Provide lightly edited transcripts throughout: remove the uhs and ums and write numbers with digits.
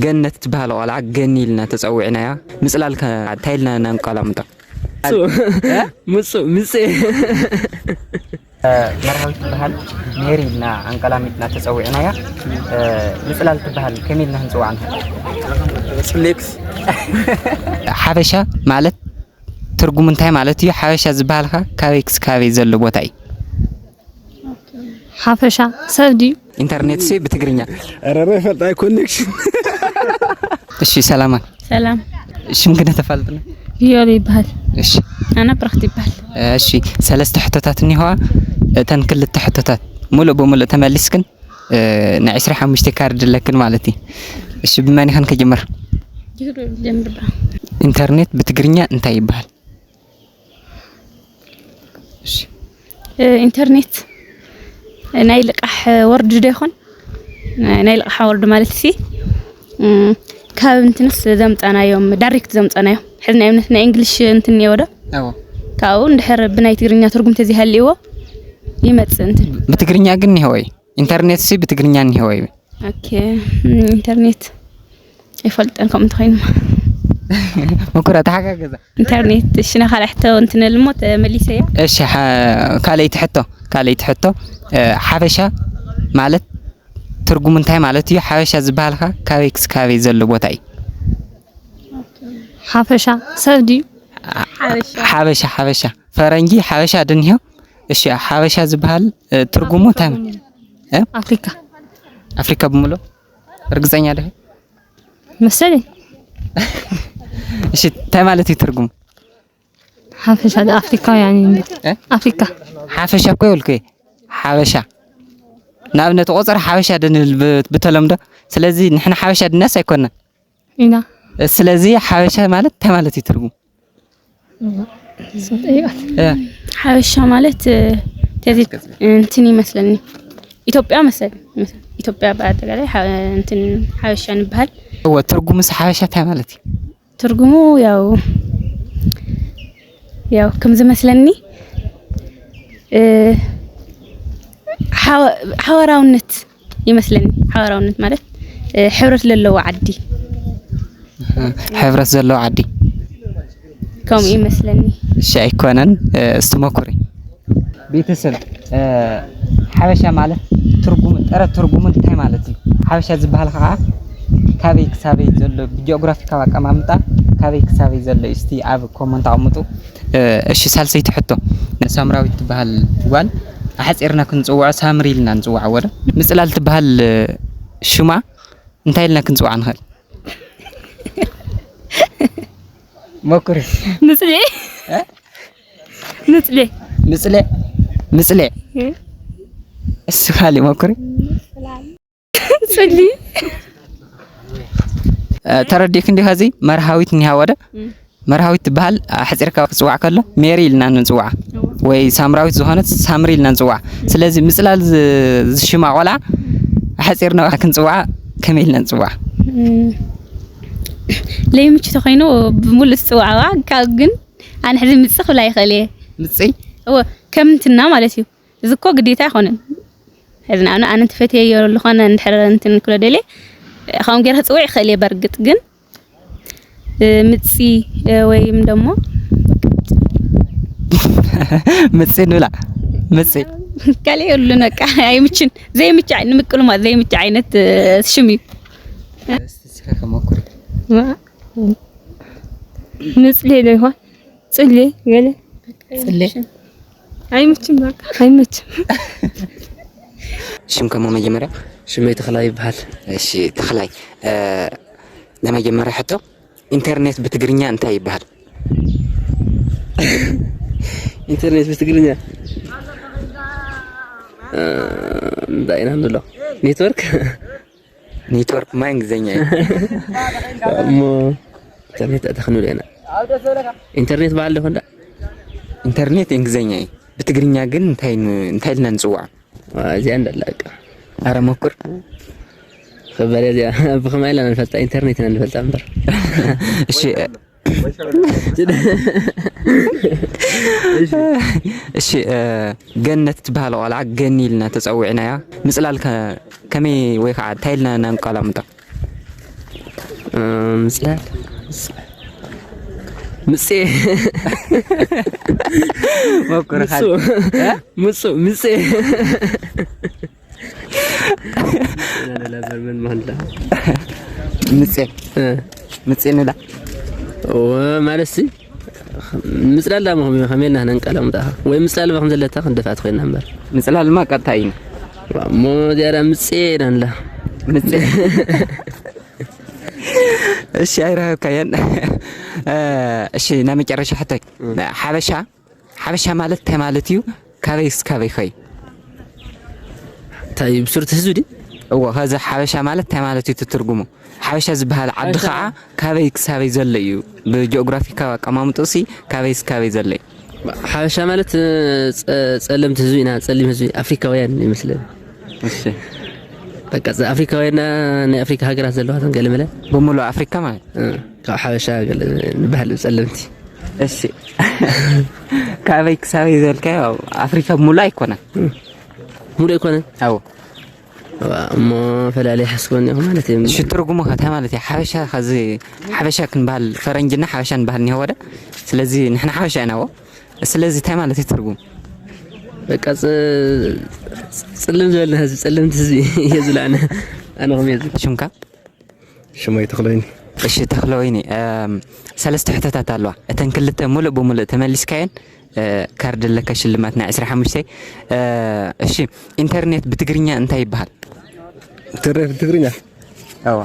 جنة تبهال ولا جنيلنا تسوينا يا مثل تايلنا ننقلمطه مصي مرحبا تبهال ميرينا انقلامتنا تسوينا يا مثل تبهال كميلنا نسوي عنها سليكس حبشة مالت ترجم انتهي مالتي حبشة زبالها كاويكس كاوي زل بوتاي حبشة سودي انترنت سي بتقرينيا راه فلطاي كونيكشن እሺ ሰላም ሰላም እሺ ምን ከተፈልጥና يالي يبهل እሺ انا برختي يبهل እሺ ሰለስተ ሕቶታት እንይዋ እተን ክልተ ሕቶታት ሙሉእ በሙሉእ ተመሊስክን ና 25 ካርድ ለክን ማለትይ እሺ ብማን ይኸን ከጀመር ጀምር ኢንተርኔት በትግርኛ እንታይ ይባላል እሺ ኢንተርኔት ናይ ልቃሕ ወርድ ደይኹን ናይ ልቃሕ ወርድ ማለት ሲ ካብ እንትንስ ዘምጣናዮም ዳይሬክት ዘምጣናዮም ሕዝና እምነት ናይ እንግሊሽ እንትን ይወዳ አዎ ካው እንድሕር ብናይ ትግርኛ ትርጉም ተዚሃልይዎ ይመጽ እንትን በትግርኛ ግን ይሆይ ኢንተርኔት ሲ በትግርኛ ይሆይ ኦኬ ኢንተርኔት ይፈልጠን ከም ትኸይን መኩራ ተሓጋገዛ ኢንተርኔት እሺ ነኻልሕተ እንትን ልሞት መልሰያ እሺ ካለይት ሕቶ ሓበሻ ማለት ትርጉም እንታይ ማለት እዩ ሓበሻ ዝባልካ ካቤክስ ካቤ ዘሎ ቦታ እዩ ሓበሻ ሰብዲ ሓበሻ ፈረንጂ ሓበሻ ድንዮ እሺ ሓበሻ ዝባል ትርጉሙ እንታይ አፍሪካ በሙሉ እርግጠኛ አይደል መሰለኝ እሺ እንታይ ማለት እዩ ትርጉሙ ሓበሻ አፍሪካ يعني አፍሪካ ሓበሻ እኮ ይልከ ሓበሻ ናብነት ቆጽር ሓበሻ ድንል በተለምዶ ስለዚህ ንሕና ሓበሻ ድናስ አይኮና ኢና ስለዚህ ሓበሻ ማለት እንታይ ማለት እዩ ትርጉሙ ሓበሻ ማለት ተዚህ እንትን ይመስለኒ ኢትዮጵያ መሰለኝ ኢትዮጵያ በአጠቃላይ እንትን ሓበሻ ንበሃል ወ ትርጉሙስ ሓበሻ እንታይ ማለት እዩ ትርጉሙ ያው ከም ዝመስለኒ حوراونت يمثلني حوراونت ማለት ሕብረት ለለው ዓዲ ሕብረት ዘለዎ ዓዲ ከም ይመስለኒ እሺ አይኮነን እስተመኩሪ ቤተሰብ ሓበሻ ማለት ትርጉሙ እንታይ ማለት እዩ ሓበሻ ዝባሃል ከዓ ካበይ ክሳበይ ዘሎ ጂኦግራፊካዊ አቀማምጣ ካበይ ክሳበይ ዘሎ እስቲ ኣብ ኮመንት አቅምጡ እሺ ሳልሰይቲ ሕቶ ሳምራዊት ትባሃል ጓል አሐጽርና ክንጽዋዕ ሳምሪልና እንጽዋዕ ወደ ምጽላል ትባሃል ሽማ እንታይልና ክንጽዋዕ ንኸል ሞክሪ ምጽሌ እስካሊ ሞክሪ ጽሊ ተረዲክ እንዲ ሀዚ መርሃዊት ኒሃ ወደ መርሃዊት ትባሃል አሐጽርካ ክጽዋዕ ከሎ ሜሪ ኢልና እንጽዋዕ ወይ ሳምራዊት ዝኾነት ሳምሪ ኢልና እንጽዋዕ ስለዚህ ምጽላል ዝሽማ ቆልዓ አሐጽርና ክንጽዋዕ ከመይ ኢልና እንጽዋዕ ለይምች ተኸይኑ ብሙሉእ ጽዋዕዋ ካብ ግን ኣነ ሕዚ ምጽኽ ላይ ኸለ ምጽ ከምንትና ማለት እዩ ዝኮ ግዴታ አይሆንም ሕዝና ኣነ ተፈተየ ይረሉ ኾነ እንድሕር እንትን ክሎ ደለ ከም ገር ጽዋዕ ኸለ በርግጥ ግን ምጽ ወይም ደሞ ምጽ ንላ ምጽ ካለ ሁሉ ነቃ አይምችን ዘይምች ንምቅልማ ዘይምች አይነት ሽሚ እስቲ ከመኩሪ ምጽሌ ለይሆን ጽሌ ገለ ጽሌ አይምችን በቃ አይምችን ሽም ከመ መጀመሪያ ሽመይ ተخላይ ይባል እሺ ተخላይ ለመጀመሪያ ሕቶ ኢንተርኔት በትግርኛ እንታይ ይባላል ኢንተርኔት በትግርኛ ዳይና ነው ኔትወርክ ማን እንግሊዘኛ ሞ ኢንተርኔት ተخنو ለና ኢንተርኔት ባለ ሆንዳ ኢንተርኔት እንግሊዘኛ በትግርኛ ግን እንታይ ልና እንጽዋዕ እዚያ እንደላቀ አረ ሞክር خبريا بخمايل انا نفلت انترنت انا نفلت امبر እሺ እሺ ገነት ትባሃል ቆልዓ ገኒልና ተጸውዕናያ ምጽላል ከመይ ወይ ከዓ ታይልና ናንቃላምጣ ምጽላል ምጽ ሞክር ምጽ لا برمن مهلا مጽ نلا ومالسي ምጽላል ላ መሆን ከመልና ነንቀለም ዳ ወይ ምጽላል በከም ዘለታ እንደፋት ኮይና ነበር ምጽላል ማ ቀጣይ ሞ ዲያራ ምጽናላ ምጽ እሺ አይራው ካየን እሺ ናመጨረሻ حتى حبشة ማለት ተማለትዩ ካበይስ ካበይ ኸይ طيب صورة هزودي هذا حبشة ማለት ተማለትዩ ትርጉሙ حبشة ዝበሃል ዓዲ ኸዓ ካበይ ክሳበይ ዘሎ እዩ በጂኦግራፊካ አቀማምጦሲ ካበይስ ካበይ ዘሎ حبشة ማለት ጸለምት ህዝቢና ጸሊም ህዝቢ አፍሪካውያን ይመስላል እሺ በቃ አፍሪካውያን ናይ አፍሪካ ሀገራት ዘለዋ ተንገለመለ በሙሉ አፍሪካ ማለት حبشة ባህል ጸለምቲ እሺ ካበይ ክሳበይ ዘልከ አፍሪካ ሙሉ አይኮነን ሙሉ አይኮነን አዎ ما فلا لي حسكون ማለት ነው እሺ ትርጉሙ ከታ ማለት ሐበሻ ከዚ ሐበሻ ክንባል ፈረንጅና ሐበሻን ባህል ነው ወደ ስለዚህ ንሕና ሐበሻ ነው ስለዚህ ታይ ማለት ትርጉም በቃ ጽልም ዘለ ህዝብ ጽልምት ህዝብ ይዝላና انا هم يزل ሽምካ ሽማይ ተኽለይኒ እሺ ተኽለወይኒ ሰለስተ ሕተታት ኣለዋ እተን ክልተ ሙሉ በሙሉ ተመሊስካየን ካርድ ለካ ሽልማትና 15 እሺ ኢንተርኔት በትግርኛ እንታይ ይባሃል ኢንተርኔት በትግርኛ አዎ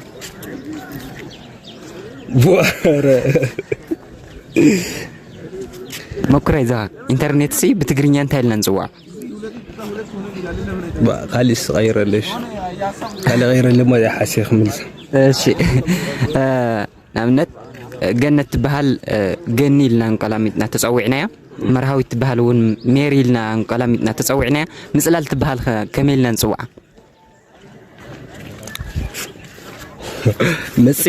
ቦረ መኩራይ ዛ ኢንተርኔት ሲ በትግርኛ እንታይ ለንጽዋ خالص غيرلش قال غير لما يا حشيخ ملس እሺ ናምነት ገነት ትበሃል ገኒልና እንቀላሚጥና ተጸውዕናያ መርሃዊት ትበሃል ውን ሜሪልና እንቀላሚጥና ተጸውዕናያ ምጽላል ትበሃል ከመይልና እንጽዋ መጽ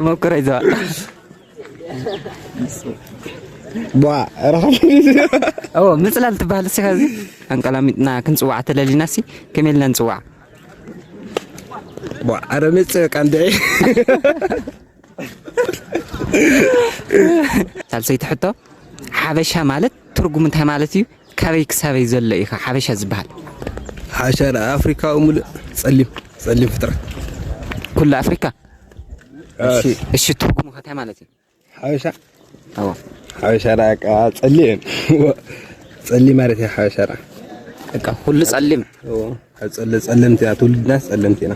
ሞክረይ ዛ ቧ ረኸም አዎ ምጽላል ትበሃል ሲኸዚ እንቀላሚጥና ክንጽዋ ተለሊናሲ ከመይልና እንጽዋ ቧ አረ መጽ ቀንደይ ሳልሰይ ትሕቶ ሐበሻ ማለት ትርጉም እንታይ ማለት እዩ ካበይ ክሳበይ ዘሎ ኢኻ ሐበሻ ዝበሃል ሐበሻ አፍሪካ ሙሉ ጸሊም ፍጥረት ኩሉ አፍሪካ እሺ ትርጉሙ እንታይ ማለት እዩ ሐበሻ አዎ ሐበሻ ራቃ ጸሊም ማለት ያ ሐበሻ ራ በቃ ሁሉ ጸሊም ጸለምት ያ ትውልድና ጸለምቲና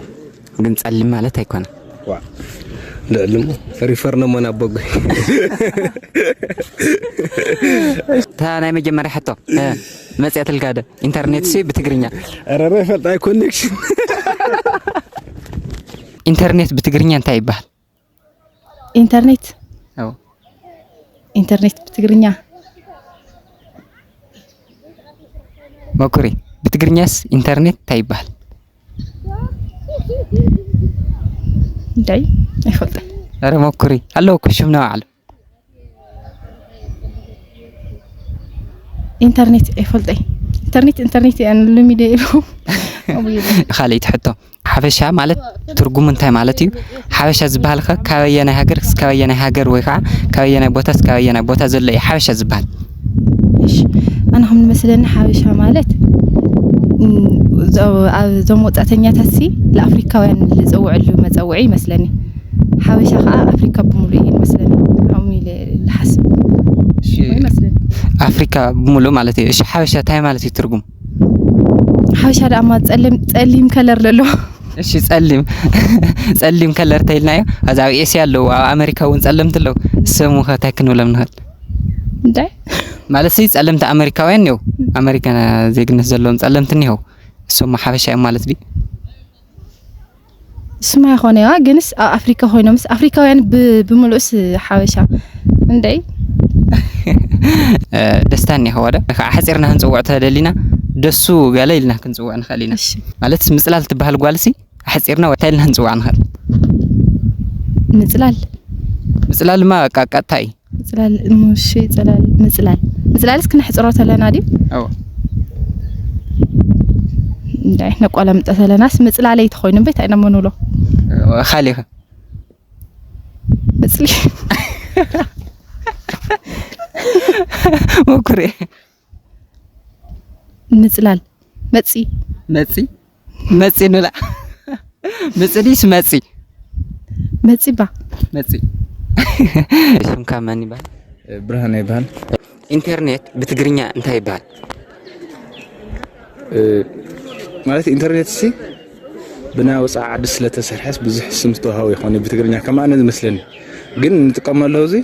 ግን ጸሊም ማለት አይኮንም ዋ ለልሙ ሪፈር ነው ማና በጎ ታናይ መጀመሪያ ሕቶ መጽያት ልጋደ ኢንተርኔት ሲ በትግርኛ አረረ ፈጣይ ኮኔክሽን ኢንተርኔት በትግርኛ እንታይ ይባሃል ኢንተርኔት አዎ ኢንተርኔት በትግርኛ መኩሪ በትግርኛስ ኢንተርኔት እንታይ ይባሃል እንዳይ አይፈልጥም አረ መኩሪ አለው ኩሽም ነው አለ ኢንተርኔት አይፈልጥም ኢንተርኔት ያን ለሚደይሩ خالي تحطه ሐበሻ ማለት ትርጉም እንታይ ማለት እዩ ሐበሻ ዝበሃል ካበየና ሀገር ካበየና ሀገር ወይ ከዓ ካበየና ቦታ ካበየና ቦታ ዘሎ ሐበሻ ዝበሃል እሺ አና هم መስለና ሐበሻ ማለት ዞም ወጣተኛታት ሲ ለአፍሪካውያን ለጸውዕሉ መጸውዒ ይመስለኒ ሐበሻ ከዓ አፍሪካ በሙሉ ይመስለኒ አሁን ለሐስብ እሺ ይመስለኒ አፍሪካ በሙሉ ማለት እዩ እሺ ሐበሻ ታይ ማለት እዩ ትርጉም ሐበሻ ደማ ጸሊም ከለር ለሎ እሺ ጸሊም ከለር ታይልናዮ አዛው ኤስያ ያለው አሜሪካውን ጸለምትለው ስሙ ከታክኑ ለምንሃል እንዳይ ማለት ሲይ ጸለምት አሜሪካውያን ነው አሜሪካ ዜግነት ዘለዎም ጸለምትን ነው ስሙ ሐበሻ ማለት ዲ ስማ ሆነያ ግንስ አፍሪካ ሆይኖምስ አፍሪካውያን በሙሉስ ሐበሻ እንዳይ ደስታን ይኸወደ ሓፂርና ህንጽውዕ ተደሊና ደሱ ጋለ ኢልና ክንጽውዕ ንኸሊና ማለት ምጽላል ትበሃል ጓልሲ ሓፂርና ወታይልና ህንጽውዕ ንኸል ምጽላል ማ ቃቃታይ ምጽላል ሙሽ ምጽላልስ ክንሕጽሮ ተለና ዲ አዎ እንዳይ ነቆለም ጠሰለናስ ምጽላለይ ተኾይኑ ቤት አይና መንውሎ خاليخ ምጽሊ مكري ምጽላል مصي نلا مصديس مصي با اسم كمان يبال برهان يبال ኢንተርኔት በትግርኛ እንታይ ይባል? ማለት ኢንተርኔት ሲ ብና ወፃ ዓዲ ስለተሰርሐስ ብዙሕ ስም ዝተዋሃበ ይኾን በትግርኛ ከማነ ዝመስለኒ ግን እንጥቀመለው እዚ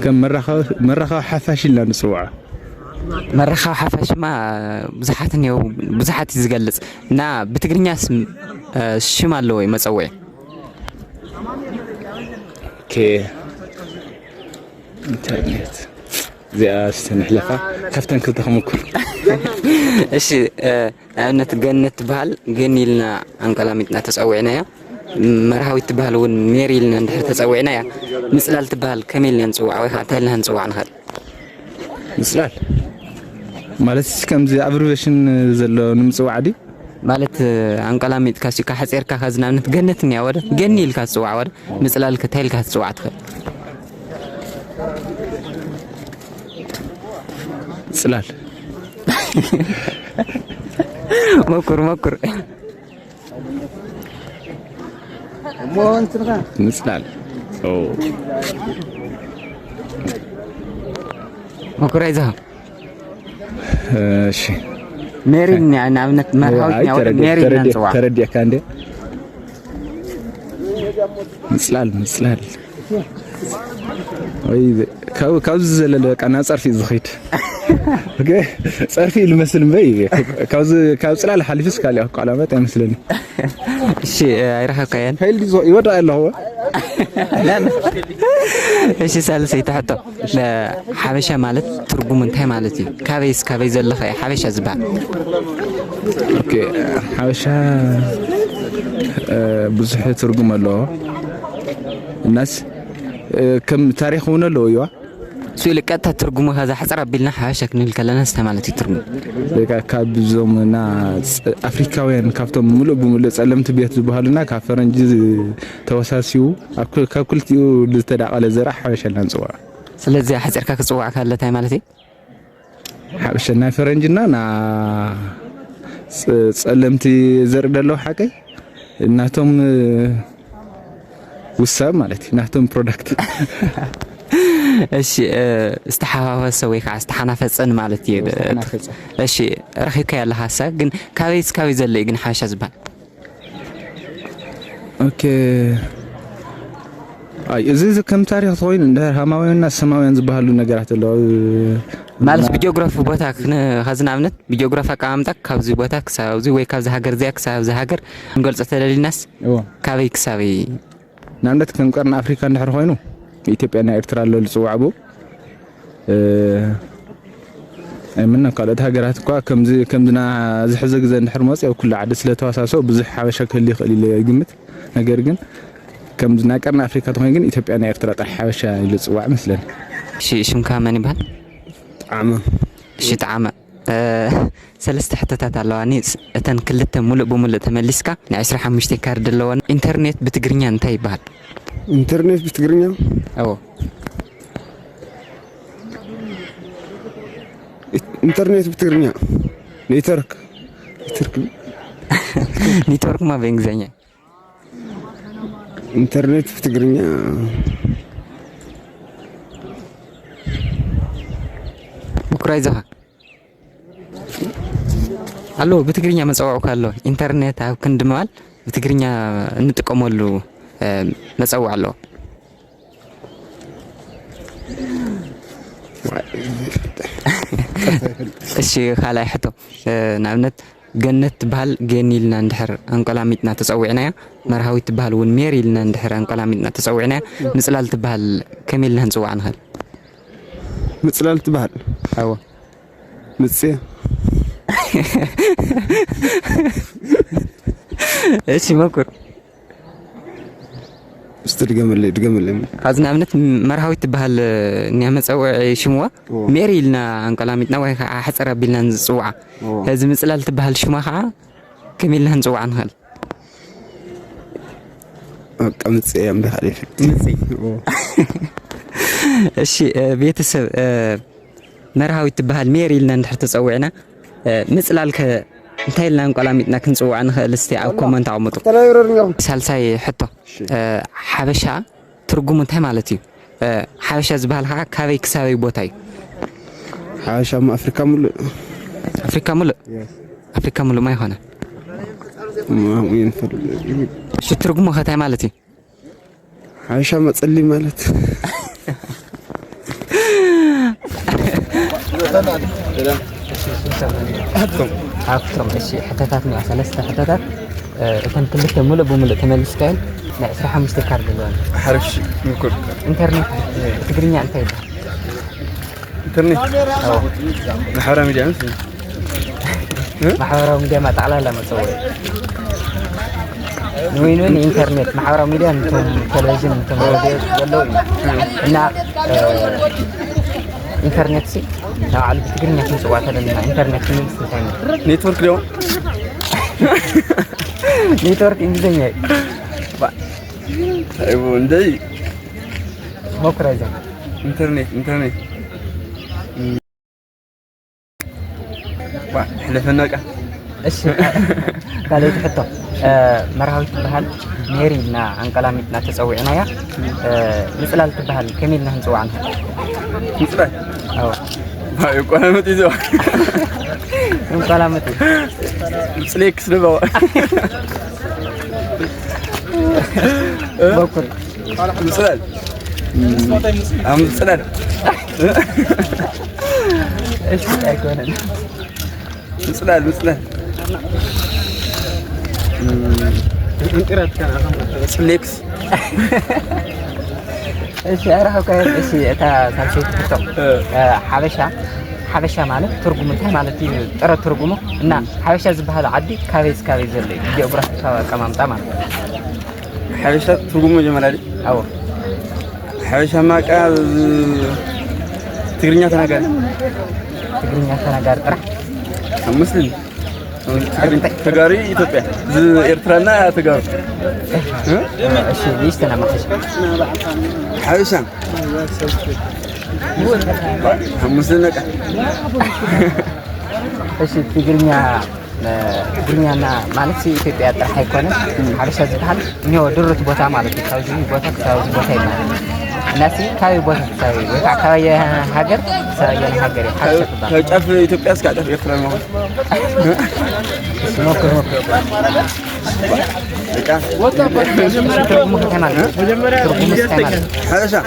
ከም መራኻዊ ሓፋሽ ኢልና ንፅውዖ መራኻዊ ሓፋሽማ ብዙሓት ነው ብዙሓት ዝገልጽ እና በትግርኛ ሽም አለው ወይ መፀውዒ? ኦኬ ኢንተርኔት زي استنحلفا كفتن كنت خمكر እሺ አብነት ገነት በሃል ገኒልና አንቀላሚጥና ተጻውዕና ያ መርሃዊት በሃል ወን ሜሪልና እንደ ተጻውዕና ያ ምስላል ትበሃል ከመል ንጽዋዕ ወይ ሓታልና ንጽዋዕ ንኸል ምስላል ማለት ከምዚ አብሪቬሽን ዘሎ ንምጽዋዕ ዲ ማለት አንቀላሚጥ ካሲካ ሓጼርካ ከዝናነት ገነትን ያ ወደ ገኒልካ ጽዋዕ ወደ ምስላል ከታይልካ ጽዋዕ ትኸል صلال مكر نصلال او مكر ايزها شي ميرين يعني عملت مرحوتني او ميرين نصوا تردي كاندي نصلال وي كاوز زلل قنا صرفي زخيت اوكي صرفي المسل مبي كاوز صلال حلفس قال يا علامات يمسلني شي يرحق كيان هل يوضع له هو لا ايش سالسي تحت حبشه ማለት ትርጉም እንታይ ማለት እዩ ካበይ ዘለኸ حبشه ዝባል ኦኬ حبشه ብዙሕ ትርጉም አለው الناس كم تاريخ هنا لو يوا سؤال كات ترجمه هذا حسب ربنا حاشك نلكلنا استعملت ترجمه لك كابزومنا افريكاوين كافتم ملو صلمت بيت زبالنا كفرنج توساسيو ككلتيو لتدعقل زرع حاشنا نصوا ስለዚህ حسرካ كصواع ካለታይ ማለቴ حاشنا فرنجنا نا صلمت زر دلو حقي እናቶም وسام مالتي نحتم برودكت እሺ استحواس ወይ ከዓ استحናፈፀን ማለት እዩ እሺ ረኺብካ ያለ ሐሳብ ግን ካበይ ዘለ ግን ሓሻ ዝባል ኦኬ አይ እዚ ከም ታሪኽ ተወይን እንደ ሃማውያንና ሰማውያን ዝባሃሉ ነገራት አለው ማለት ቢጂኦግራፊ ቦታ ከዝናብነት ቢጂኦግራፊ አቀማምጣ ካብዚ ቦታ ክሳብዚ ወይ ካብዚ ሃገር ዚያ ክሳብዚ ሃገር እንገልጽ ተደሊናስ ካበይ ክሳበይ ናንደት ከንቀርና አፍሪካ እንድሕር ኮይኑ ኢትዮጵያና ኤርትራ አለው ልጽዋዕቡ አይምና ካልኦት ሃገራት እኳ ከምዝና ዝሕዘ ግዜ እንድሕር መጽ ያው ኩሉ ዓዲ ስለተዋሳሰው ብዙሕ ሓበሻ ክህሊ ይኽእል ኢለ ይግምት ነገር ግን ከምዝና ቀርና አፍሪካ ተኾይኑ ግን ኢትዮጵያና ኤርትራ ጥራሕ ሓበሻ ይልጽዋዕ መስለን ሽምካ ማን ይባል ጣዕመ ጣዕመ ሰለስተ ሕተታት ኣለዋኒ እተን ክልተ ሙሉእ ብሙሉእ ተመሊስካ ን25 ካርድ ኣለወን ኢንተርኔት ብትግርኛ እንታይ ይባል ኢንተርኔት ብትግርኛ አዎ ኢንተርኔት ብትግርኛ ኔትወርክ ማ በእንግሊዝኛ ኢንተርኔት ብትግርኛ ሙክራይዛሃ አሎ በትግርኛ መጻወዑ ካሎ ኢንተርኔት አው ክንድማል በትግርኛ እንጥቀመሉ መጻወዕ አሎ እሺ خالاي حتو ናብነት ገነት ትበሃል ገኒልና እንድሕር አንቀላሚጥና ተጻውዕናያ መርሃዊት ትበሃል ወን ሜሪልና እንድሕር አንቀላሚጥና ተጻውዕናያ ምጽላል ትበሃል ከመይልና ንጽዋዕ ንኽእል ምጽላል ትበሃል አዎ ምጽ እሺ መኩር استدقملي حزنا أمنت مرهوي تبهال نعمة سوى شموع ميري لنا عن كلامتنا وهي حسر بيلنا نزوعة هذا مثل تبهال شموع كميل لنا نزوع عنها قمت أيام بحالي مزي الشيء بيتسب مرهوي تبهال ميري لنا نحر تسوينا مثل لك انتي لنا كلامتنا كنزوع عنها الاستيعاب كومنت عمطو سالساي حتى حبشة ترجم انتهى مالتي حبشة زبالها كافي كساوي بوتاي حبشة ما أفريقيا ملو ما يهونا ما وين شو ترجمه هتاي مالتي حبشة ما تصلي مالت عفتم الشيء حتتات مع ثلاثة حتتات كان كلك ملء بملء تملس كان لا صراحة مستكار دلوان حرش مكر انترنت تقريني عن تايبه انترنت محاورة ميديا مثل محاورة ميديا ما تعالى لما تسوي وين انترنت محاورة ميديا انتم تلفزيون انتم راديو ولا إن انترنت سي لا على بتقريني عن سواتها لأن انترنت ميديا نيتورك اليوم نيتورك إنجليزي أيوة ندي بكرة زين انترنت حلفنا كا ايش قالوا تحطوا مرهوي تبهال ميري لنا عن كلامتنا تسوينا يا مثل تبهال كميل نهنسوا عنها مثل أو هاي كلامتي زوا كلامتي سليك سلبوا بكر مثل مثل ايش بتكون مثل سليكس ايش راح اقول ايش تا سالفه تحطوا حبشة ማለት ትርጉሙ እንታይ ማለት እዩ ጥረ ትርጉሙ እና حبشة ዝበሃል ዓዲ ካቤዝ ዘሎ እዩ ጂኦግራፊ አቀማምጣ ማለት ነው حبشة ትርጉሙ መጀመሪያ አይደል አዎ حبشة ማቃ ትግርኛ ተናጋሪ ጥራ ሙስሊም ተጋሪ ኢትዮጵያ ኤርትራና ተጋሩ እሺ ሊስት ነው ማለት حبشة ሙስሊም ነቃ እሺ ትግርኛና ማለት ኢትዮጵያ ጥራ አይኮንም حبشة ዝበሃል ነው ድርት ቦታ ማለት ነው ታውጂ ቦታ ይላል እናሲ ካይ ቦታ ታዊ ወይ አካባቢ ሀገር ሳይሆን ሀገር حبشة ተባለ ከጫፍ ኢትዮጵያ እስከ ጫፍ ኤርትራ ነው ሞክር በቃ ወጣ ትርጉሙ ከተማ ነው حبشة